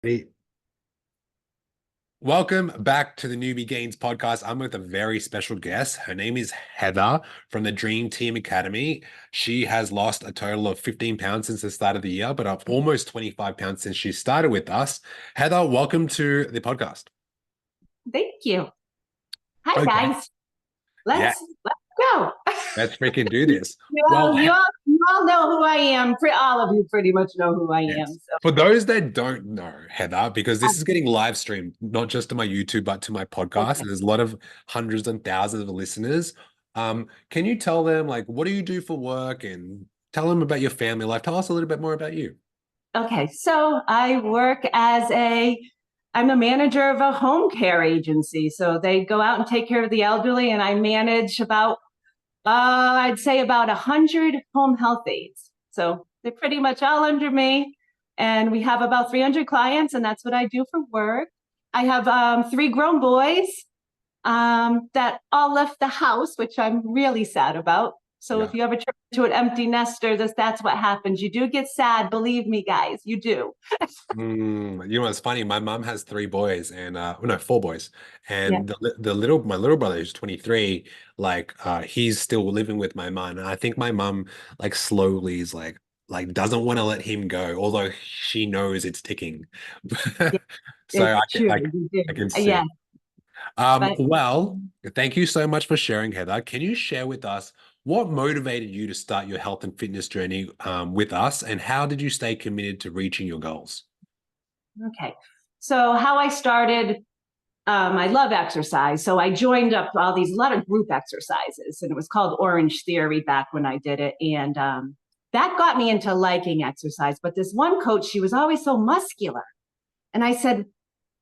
Hey, welcome back to the Newbie Gains podcast. I'm with a very special guest. Her name is Heather from the Dream Team Academy. She has lost a total of 15 pounds since the start of the year, but up almost 25 pounds since she started with us. Heather, welcome to the podcast. Thank you. Hi Okay. guys. Yeah, Let's go. let's freaking do this. You Well, all, you all, you all know who I am. All of you pretty much know who I am. yes. So For those that don't know, Heather, because this is um, getting live streamed, not just to my YouTube, but to my podcast, okay. and there's a lot of hundreds and thousands of listeners. Can you tell them, like, what do you do for work, and tell them about your family life? Tell us a little bit more about you. Okay. So I work I'm a manager of a home care agency. So they go out and take care of the elderly, and I manage I'd say about 100 home health aides. So they're pretty much all under me. And we have about 300 clients, and that's what I do for work. I have three grown boys that all left the house, which I'm really sad about. So Yeah. if you ever turn into an empty nester, that's what happens. You do get sad, believe me, guys, you do. You know what's funny? My mom has three boys and well, no, four boys. Yeah, And the little my little brother who's 23, like he's still living with my mom. And I think my mom like slowly is like doesn't want to let him go, although she knows it's ticking. yeah, So it's true. You I do. can Yeah, see. but Well, thank you so much for sharing, Heather. Can you share with us what motivated you to start your health and fitness journey with us, and how did you stay committed to reaching your goals? okay. So how I started, I love exercise. So I joined up a lot of group exercises, and it was called Orange Theory back when I did it. And that got me into liking exercise. But this one coach, she was always so muscular. And I said,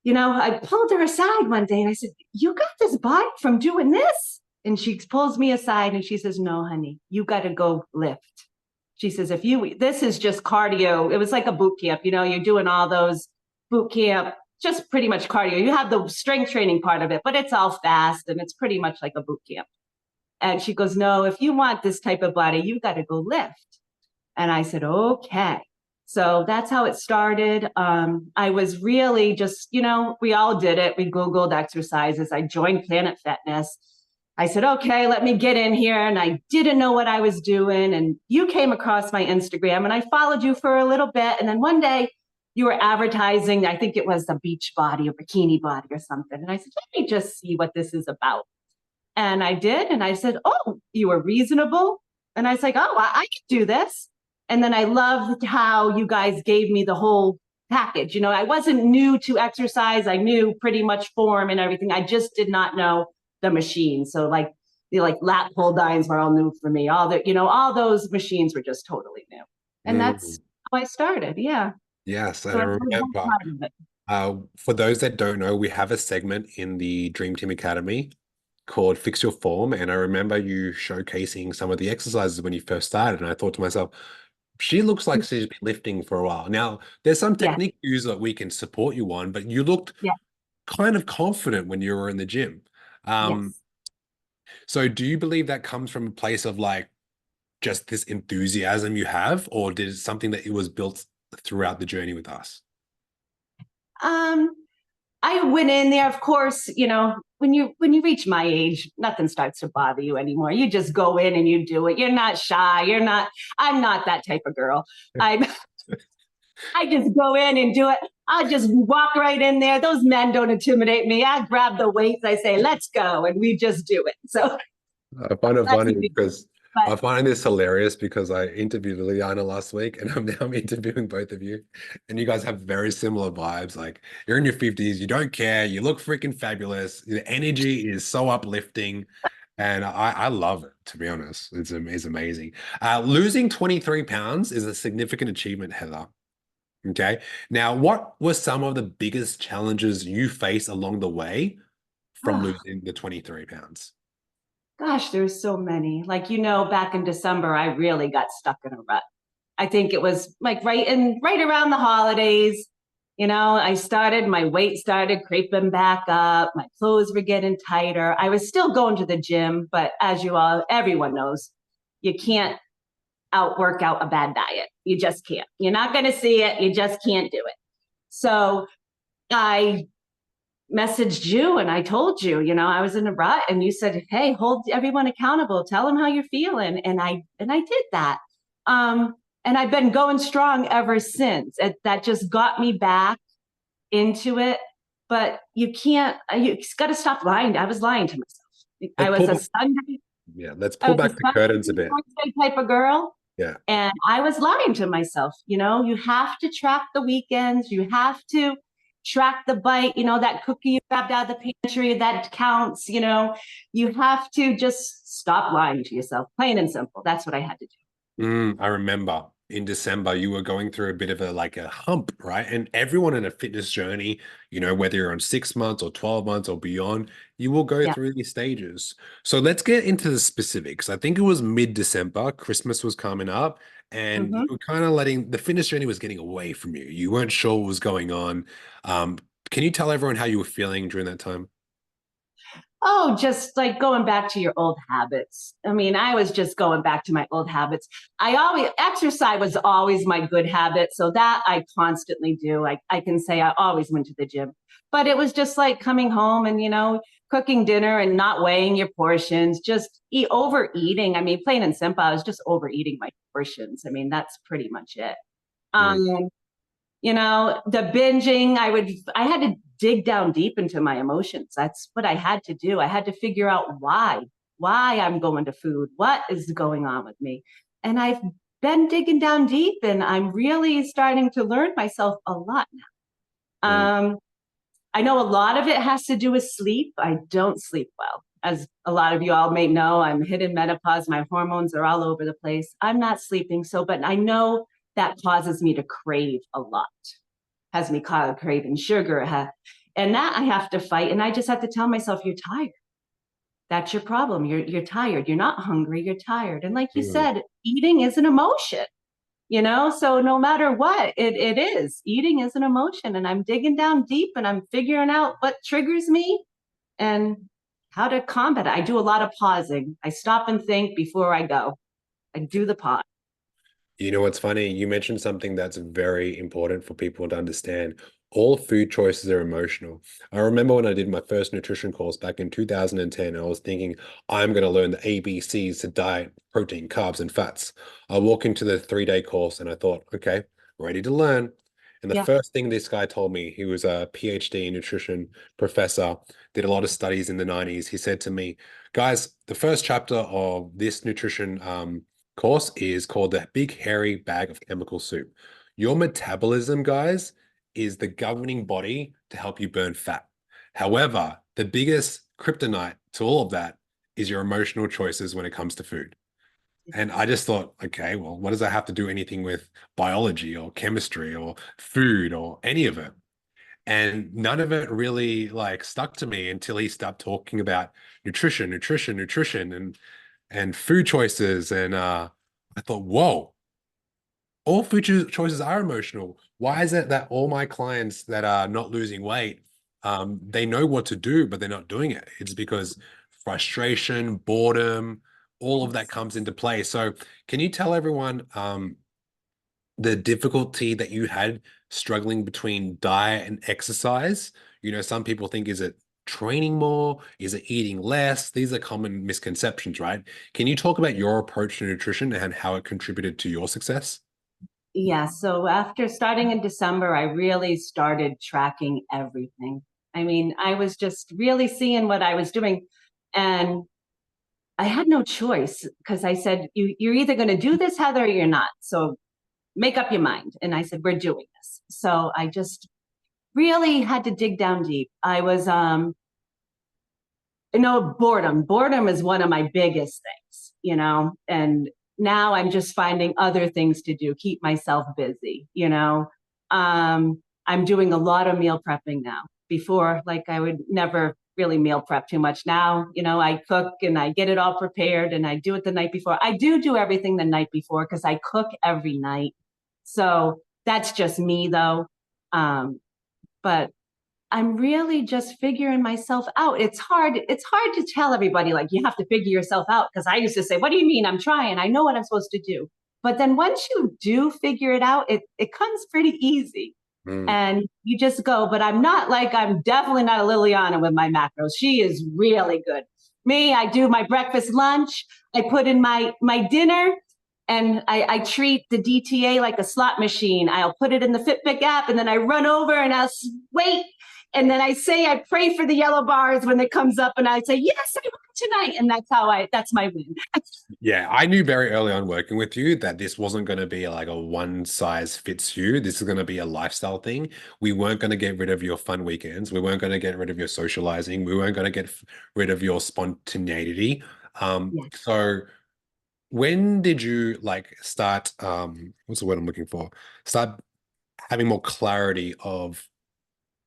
I pulled her aside one day and I said, "You got this body from doing this?" And she pulls me aside and she says, "No, honey, you got to go lift." She says, this is just cardio. It was like a boot camp. You're doing all those boot camp, just pretty much cardio. You have the strength training part of it, but it's all fast and it's pretty much like a boot camp. And she goes, "No, if you want this type of body, you got to go lift." And I said, "Okay." So that's how it started. I was really just, we all did it. We Googled exercises. I joined Planet Fitness. I said, "Okay, let me get in here." And I didn't know what I was doing. And you came across my Instagram and I followed you for a little bit. And then one day you were advertising, I think it was the beach body or bikini body or something. And I said, "Let me just see what this is about." And I did. And I said, "Oh, you were reasonable." And I was like, "Oh, I can do this." And then I loved how you guys gave me the whole package. I wasn't new to exercise. I knew pretty much form and everything. I just did not know the machine. So like lat pull downs were all new for me. All those machines were just totally new. And Mm, that's how I started. Yeah. yes, So and I that's remember. part of it. For those that don't know, we have a segment in the Dream Team Academy called Fix Your Form. And I remember you showcasing some of the exercises when you first started. And I thought to myself, she looks like she's been lifting for a while. Now, there's some Yeah. technique cues that we can support you on, but you looked Yeah. kind of confident when you were in the gym. Um, Yes. so do you believe that comes from a place of like just this enthusiasm you have, or did it something that it was built throughout the journey with us? Um, I went in there, of course, when you reach my age, nothing starts to bother you anymore. You just go in and you do it. You're not shy. I'm not that type of girl. I I just go in and do it. I just walk right in there. Those men don't intimidate me. I grab the weights, I say, "Let's go," and we just do it. So I find it that's funny me. because But I find this hilarious because I interviewed Liana last week and I'm now interviewing both of you. And you guys have very similar vibes. Like you're in your 50s, you don't care, you look freaking fabulous. The energy is so uplifting. And I love it, to be honest. It's amazing. Losing 23 pounds is a significant achievement, Heather. Okay. Now, what were some of the biggest challenges you faced along the way from oh, losing the 23 pounds? gosh, there's so many. Like, back in December, I really got stuck in a rut. I think it was like right around the holidays. My weight started creeping back up. My clothes were getting tighter. I was still going to the gym, but everyone knows, you can't outwork out a bad diet. You just can't. You're not going to see it. You just can't do it. So I messaged you and I told you, I was in a rut and you said, "Hey, hold everyone accountable. Tell them how you're feeling." And I did that. Um, and I've been going strong ever since. That just got me back into it. But you can't, you got to stop lying. I was lying to myself. Let's I was pull, a Sunday, yeah, let's I pull was a back the curtains a Sunday bit. Thursday type of girl. Yeah. And I was lying to myself. You have to track the weekends. You have to track the bite, that cookie you grabbed out of the pantry, that counts. You have to just stop lying to yourself, plain and simple. That's what I had to do. I remember in December you were going through a bit of a hump, right? And everyone in a fitness journey, whether you're on 6 months or 12 months or beyond, you will go Yeah. through these stages. So let's get into the specifics. I think it was mid-December, Christmas was coming up, and you Mm-hmm. were kind of letting the fitness journey was getting away from you. You weren't sure what was going on. Um, can you tell everyone how you were feeling during that time? Oh, just like going back to your old habits. I mean, I was just going back to my old habits. Exercise was always my good habit. So that I constantly do. I can say I always went to the gym, but it was just like coming home and, cooking dinner and not weighing your portions, just overeating. I mean, plain and simple, I was just overeating my portions. I mean, that's pretty much it. Mm, Um, the binging, I had to dig down deep into my emotions. That's what I had to do. I had to figure out why I'm going to food, what is going on with me. And I've been digging down deep and I'm really starting to learn myself a lot now. mm. I know a lot of it has to do with sleep. I don't sleep well. As a lot of you all may know, I'm hitting menopause. My hormones are all over the place. I'm not sleeping. But I know that causes me to crave a lot, has me craving sugar. And that I have to fight. And I just have to tell myself, you're tired. That's your problem. You're tired. You're not hungry. You're tired. And like you Mm. said, eating is an emotion. So no matter what it is, eating is an emotion, and I'm digging down deep and I'm figuring out what triggers me and how to combat it. I do a lot of pausing. I stop and think before I go. I do the pause. You know what's funny? You mentioned something that's very important for people to understand. All food choices are emotional. I remember when I did my first nutrition course back in 2010, I was thinking, I'm going to learn the ABCs to diet, protein, carbs, and fats. I walk into the 3-day course and I thought, okay, ready to learn. And the Yeah. first thing this guy told me, he was a PhD nutrition professor, did a lot of studies in the 90s. He said to me, guys, the first chapter of this nutrition course is called the Big Hairy Bag of Chemical Soup. Your metabolism, guys, is the governing body to help you burn fat. However, the biggest kryptonite to all of that is your emotional choices when it comes to food. And I just thought, okay, well, what does that have to do anything with biology or chemistry or food or any of it? And none of it really like stuck to me until he stopped talking about nutrition, and food choices. And I thought, whoa, all choices are emotional. Why is it that all my clients that are not losing weight, they know what to do, but they're not doing it? It's because frustration, boredom, all of that Yes. comes into play. So can you tell everyone the difficulty that you had struggling between diet and exercise? Some people think, is it training more? Is it eating less? These are common misconceptions, right? Can you talk about your approach to nutrition and how it contributed to your success? Yeah. So after starting in December, I really started tracking everything. I mean, I was just really seeing what I was doing. And I had no choice because I said, you're either going to do this, Heather, or you're not. So make up your mind. And I said, we're doing this. So I just really had to dig down deep. I was, boredom. Boredom is one of my biggest things, and now I'm just finding other things to do, keep myself busy. I'm doing a lot of meal prepping now. Before, like I would never really meal prep too much. Now, I cook and I get it all prepared and I do it the night before. I do everything the night before because I cook every night. So that's just me though. But I'm really just figuring myself out. It's hard to tell everybody like you have to figure yourself out because I used to say, "What do you mean? I'm trying. I know what I'm supposed to do." But then once you do figure it out, it comes pretty easy. Mm. and you just go. But I'm definitely not a Liliana with my macros. She is really good. Me, I do my breakfast, lunch. I put in my dinner, and I treat the DTA like a slot machine. I'll put it in the Fitbit app, and then I run over and I'll wait. And then I pray for the yellow bars when it comes up, and I say, yes, I won tonight. And that's my win. Yeah, I knew very early on working with you that this wasn't going to be like a one size fits you. This is going to be a lifestyle thing. We weren't going to get rid of your fun weekends. We weren't going to get rid of your socializing. We weren't going to get rid of your spontaneity. Yeah. So when did you like start, what's the word I'm looking for? Start having more clarity of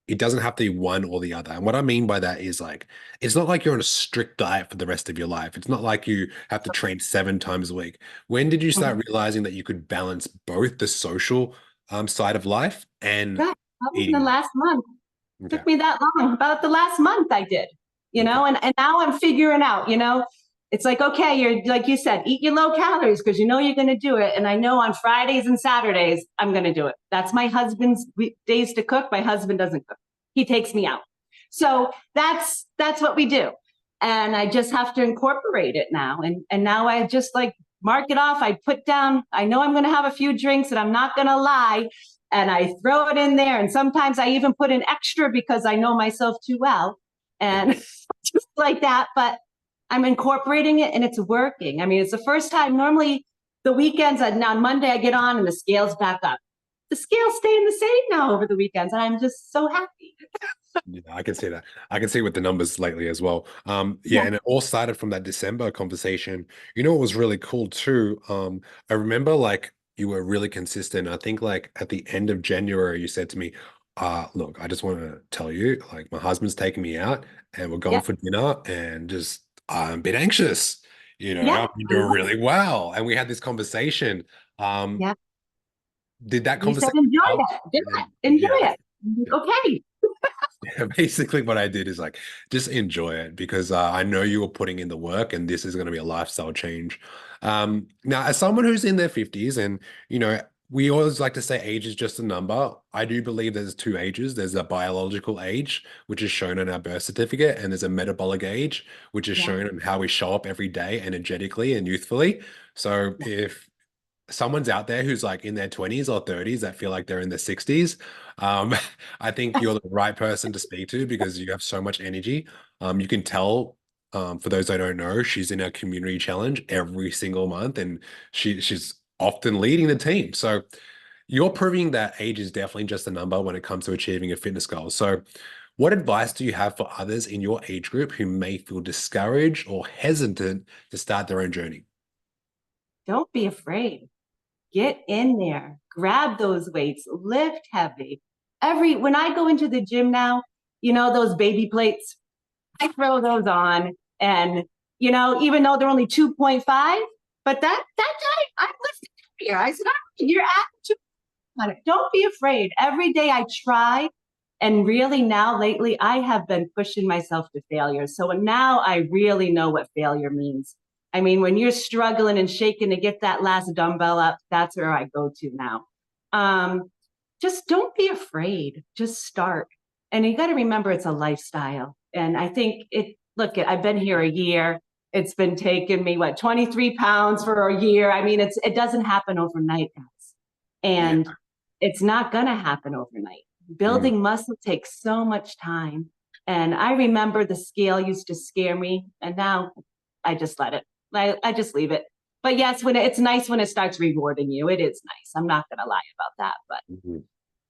it doesn't have to be one or the other. And what I mean by that is like, it's not like you're on a strict diet for the rest of your life. It's not like you have to train 7 times a week. When did you start realizing that you could balance both the social side of life and God, probably in the eating? last month. Okay. Took me that long. About the last month I did, Okay. and now I'm figuring out, it's like, okay, you're like you said, eat your low calories because you're going to do it. And I know on Fridays and Saturdays, I'm going to do it. That's my husband's days to cook. My husband doesn't cook. He takes me out. So that's what we do. And I just have to incorporate it now. And now I just like mark it off. I put down, I know I'm going to have a few drinks and I'm not going to lie. And I throw it in there. And sometimes I even put an extra because I know myself too well. And just like that. But I'm incorporating it and it's working. I mean, it's the first time. Normally, the weekends, on Monday, I get on and the scale's back up. The scale's staying the same now over the weekends. And I'm just so happy. Yeah, I can see that. I can see with the numbers lately as well. Yeah, Yeah. and it all started from that December conversation. You know, what was really cool too. I remember like you were really consistent. I think like at the end of January, you said to me, look, I just want to tell you, like my husband's taking me out and we're going Yep. for dinner and just I'm a bit anxious. You know, Yeah. I've been doing really well. And we had this conversation. Um, Yeah. did that You said conversation enjoy help? it. Do And it. then, Enjoy yeah. it. Okay. Basically, what I did is like just enjoy it because I know you were putting in the work, and this is going to be a lifestyle change. Now, as someone who's in their 50s, and you know, we always like to say age is just a number. I do believe there's two ages. There's a biological age, which is shown on our birth certificate, and there's a metabolic age, which is Yeah. shown on how we show up every day energetically and youthfully. So Yeah. if someone's out there who's like in their 20s or 30s that feel like they're in their 60s, um, I think you're the right person to speak to because you have so much energy. You can tell, for those that don't know, she's in our community challenge every single month and she's often leading the team. So you're proving that age is definitely just a number when it comes to achieving a fitness goal. So what advice do you have for others in your age group who may feel discouraged or hesitant to start their own journey? Don't be afraid. Get in there, grab those weights, lift heavy. When I go into the gym now, those baby plates, I throw those on. And, even though they're only 2.5, but that time I lifted heavier. I said, you're at 200. Don't be afraid. Every day I try. And really now lately, I have been pushing myself to failure. So now I really know what failure means. I mean, when you're struggling and shaking to get that last dumbbell up, that's where I go to now. Um, just don't be afraid. Just start. And you got to remember it's a lifestyle. And I think I've been here a year. It's been taking me, 23 pounds for a year. I mean, it doesn't happen overnight, guys. Yeah. And it's not going to happen overnight. Mm. Building muscle takes so much time. And I remember the scale used to scare me. And now I just let it, I just leave it. But yes, it's nice when it starts rewarding you. It is nice. I'm not going to lie about that. But Mhm.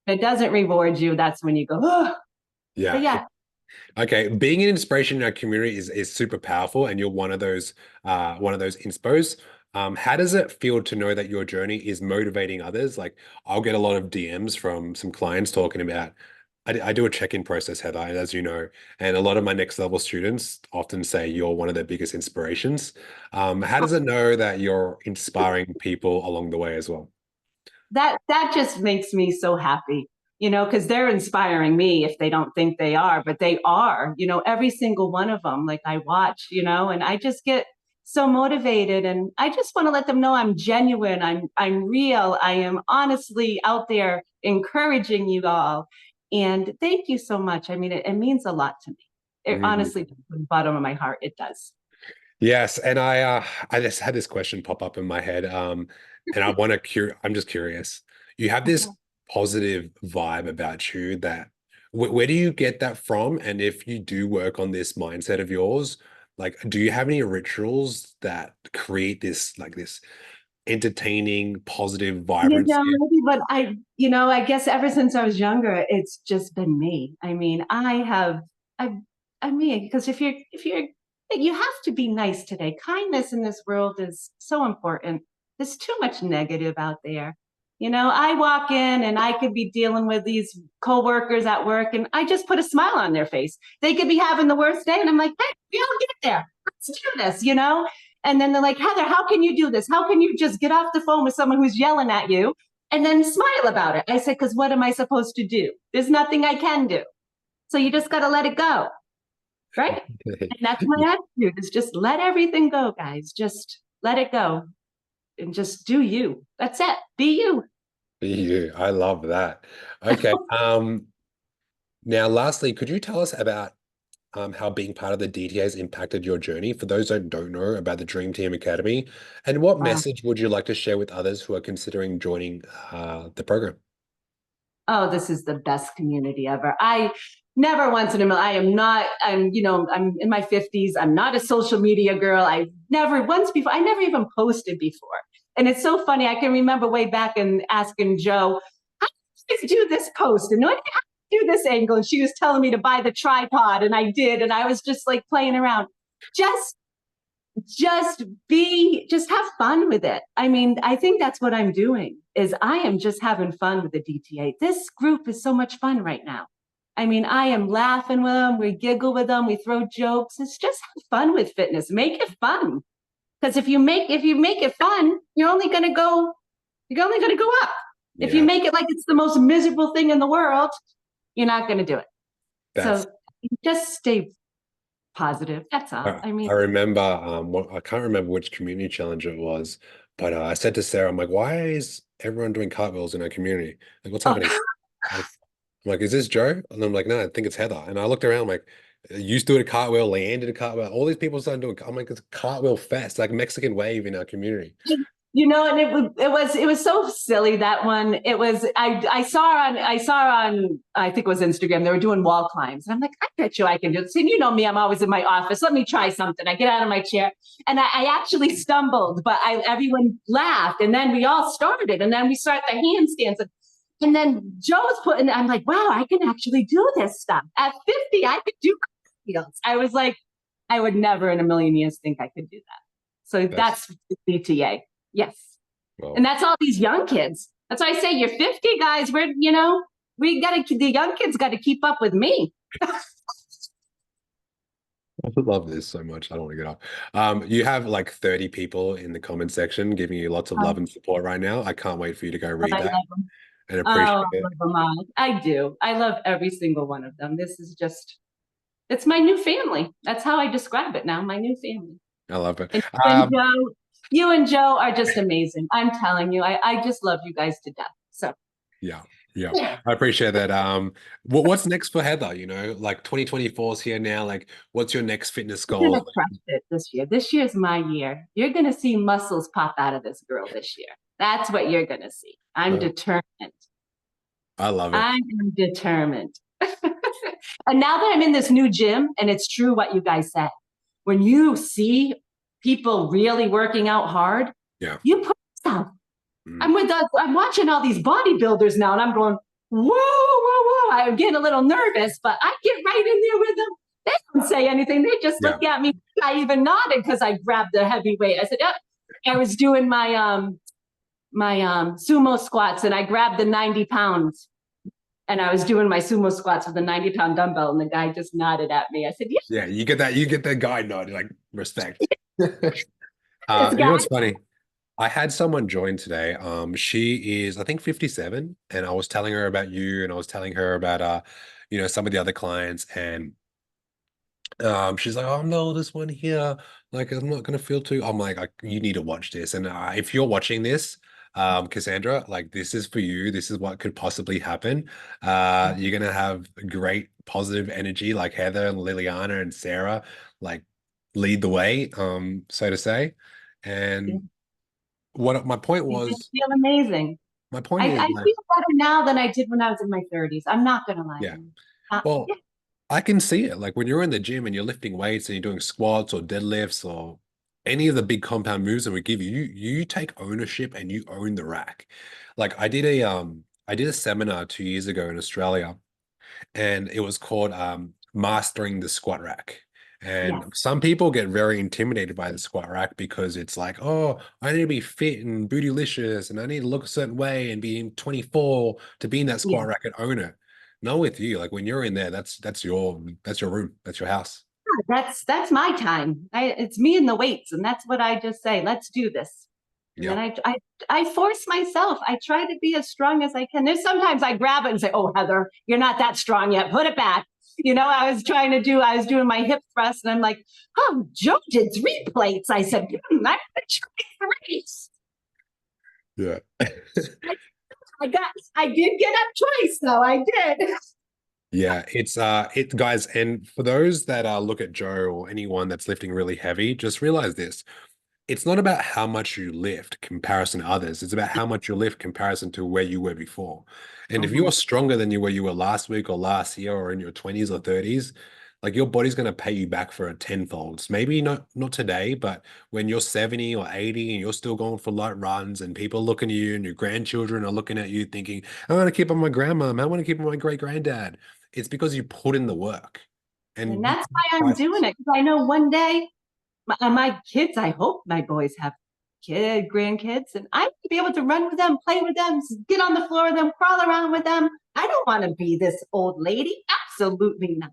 if it doesn't reward you, that's when you go, oh. But Yeah. yeah, Okay. Being an inspiration in our community is super powerful, and you're one of those inspos. How does it feel to know that your journey is motivating others? Like I'll get a lot of DMs from some clients talking about I do a check-in process, Heather, as you know, and a lot of my next level students often say you're one of their biggest inspirations. How does it know that you're inspiring people along the way as well? that just makes me so happy, because they're inspiring me if they don't think they are, but they are, every single one of them. Like I watch, and I just get so motivated. And I just want to let them know I'm genuine. I'm real. I am honestly out there encouraging you all. And thank you so much. I mean, it means a lot to me. It Mm. honestly, from the bottom of my heart, it does. Yes, and I just had this question pop up in my head. And I'm just curious. You have this positive vibe about you that where do you get that from? And if you do work on this mindset of yours, like do you have any rituals that create this like this entertaining, positive vibrancy? Maybe, but I guess ever since I was younger, it's just been me. I mean, I'm me because you have to be nice today. Kindness in this world is so important. There's too much negative out there. I walk in and I could be dealing with these coworkers at work, and I just put a smile on their face. They could be having the worst day, and I'm like, hey, we all get there. Let's do this. And then they're like, Heather, how can you do this? How can you just get off the phone with someone who's yelling at you and then smile about it? I said, because what am I supposed to do? There's nothing I can do. So you just got to let it go. Right. And that's my attitude is just let everything go, guys. Just let it go and just do you. That's it. Be you. You, I love that. Okay. Now lastly, could you tell us about how being part of the DTA has impacted your journey for those that don't know about the Dream Team Academy? And what Wow. message would you like to share with others who are considering joining the program? Oh, this is the best community ever. I never once in a million, I am not, I'm in my 50s. I'm not a social media girl. I never once before, I never even posted before. And it's so funny. I can remember way back and asking Joe, how do you do this post? And how do you do this angle? And she was telling me to buy the tripod, and I did. And I was just like playing around. Just just have fun with it. I mean, I think that's what I'm doing is I am just having fun with the DTA. This group is so much fun right now. I mean, I am laughing with them, we giggle with them, we throw jokes. It's just have fun with fitness. Make it fun. Because if you make it fun, you're only gonna go up. If you Yeah, make it like it's the most miserable thing in the world, you're not gonna do it. that's So just stay positive. That's all. I mean, I remember I can't remember which community challenge it was, but I said to Sarah, I'm like, why is everyone doing cartwheels in our community? Like, what's happening? oh, Like, I'm like, is this Joe? And I'm like, no, I think it's Heather. And I looked around, like, you used to do a cartwheel, Leanne did a cartwheel. All these people started doing. I'm like, it's cartwheel fest, like Mexican wave in our community. And it was so silly that one. It was I saw on I think it was Instagram. They were doing wall climbs, and I'm like, I bet you I can do this. And you know me, I'm always in my office. Let me try something. I get out of my chair, and I actually stumbled, but everyone laughed, and then we all started, and then we start the handstands, and then Joe's putting. I'm like, wow, I can actually do this stuff. At 50, I could do cartwheels. I was like, I would never in a million years think I could do that. So That's that's BTA. Yes. And well, that's all these young kids. That's why I say you're 50 guys. The young kids got to keep up with me. I love this so much. I don't want to get up. You have like 30 people in the comment section giving you lots of love Um, and support right now. I can't wait for you to go but read I that love them. and Oh, appreciate I it. love them all. I do. I love every single one of them. It's my new family. That's how I describe it now, my new family. I love it. And you and Joe are just amazing. I'm telling you, I just love you guys to death. So, Yeah, yeah. yeah. I appreciate that. What's next for Heather? Like 2024 is here now. Like, what's your next fitness You're goal? gonna crush it this year. This year's my year. You're gonna see muscles pop out of this girl this year. That's what you're gonna see. I'm Oh, determined. I love it. I am determined. And now that I'm in this new gym, and it's true what you guys said, when you see people really working out hard, Yeah. you put yourself. Mm. I'm watching all these bodybuilders now, and I'm going, whoa, whoa, whoa. I'm getting a little nervous, but I get right in there with them. They don't say anything. They just Yeah. look at me. I even nodded because I grabbed the heavy weight. I said, yep. I was doing my sumo squats, and I grabbed the 90 pounds, and I was doing my sumo squats with a 90-pound dumbbell, and the guy just nodded at me. I said, yeah, Yeah. You get that guy nod, like respect. this You know guy. what's funny? I had someone join today. She is, I think, 57, and I was telling her about you, and I was telling her about some of the other clients, and She's like, oh, I'm the oldest one here. Like, I'm not gonna feel too. I'm like, you need to watch this. And if you're watching this, Cassandra, like this is for you. This is what could possibly happen. You're gonna have great positive energy, like Heather and Liliana and Sarah, like lead the way, so to say. And what my point You just was, feel amazing. my point I is like, feel better now than I did when I was in my 30s. I'm not gonna lie to yeah. you. Well, Yeah, I can see it. Like when you're in the gym and you're lifting weights and you're doing squats or deadlifts or any of the big compound moves that we give you, you take ownership and you own the rack. Like I did a seminar 2 years ago in Australia, and it was called Mastering the Squat Rack. And yes, some people get very intimidated by the squat rack because it's like, oh, I need to be fit and bootylicious and I need to look a certain way and be 24 to be in that yeah. squat rack and own it. Not with you. Like when you're in there, that's your room. That's your house. That's my time. It's me and the weights, and that's what I just say. Let's do this. And then Yeah. I force myself. I try to be as strong as I can. There's sometimes I grab it and say, "Oh, Heather, you're not that strong yet. Put it back." I was doing my hip thrust, and I'm like, "Oh, Joe did 3 plates." I said, I'm gonna try 3. Yeah. I did get up twice, though. I did. Yeah, it guys, and for those that look at Joe or anyone that's lifting really heavy, just realize this. It's not about how much you lift comparison to others. It's about how much you lift comparison to where you were before. And if Mhm. you're stronger than you where you were last week or last year or in your 20s or 30s, like your body's going to pay you back for a tenfold. Maybe not today, but when you're 70 or 80 and you're still going for light runs and people are looking at you and your grandchildren are looking at you thinking, I want to keep on my grandmom, I want to keep on my great granddad. It's because you put in the work. And And you that's why I'm doing it. Because I know one day my kids, I hope my boys have grandkids, and I want to be able to run with them, play with them, get on the floor with them, crawl around with them. I don't want to be this old lady. Absolutely not.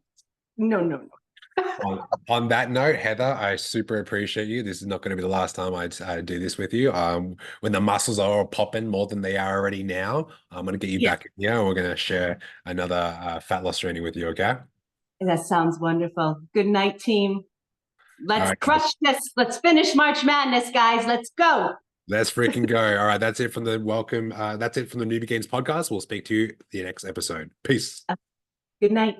No, no, no. On that note, Heather, I super appreciate you. This is not going to be the last time I do this with you. When the muscles are all popping more than they are already now, I'm going to get you Yeah, back in here and we're going to share another fat loss training with you. Okay. that sounds wonderful. Good night, team. All Let's right, guys. crush this. Let's finish March Madness, guys. Let's go. Let's freaking go. All right. That's it from the welcome. That's it from the Newbie Gains podcast. We'll speak to you the next episode. Peace. Good night.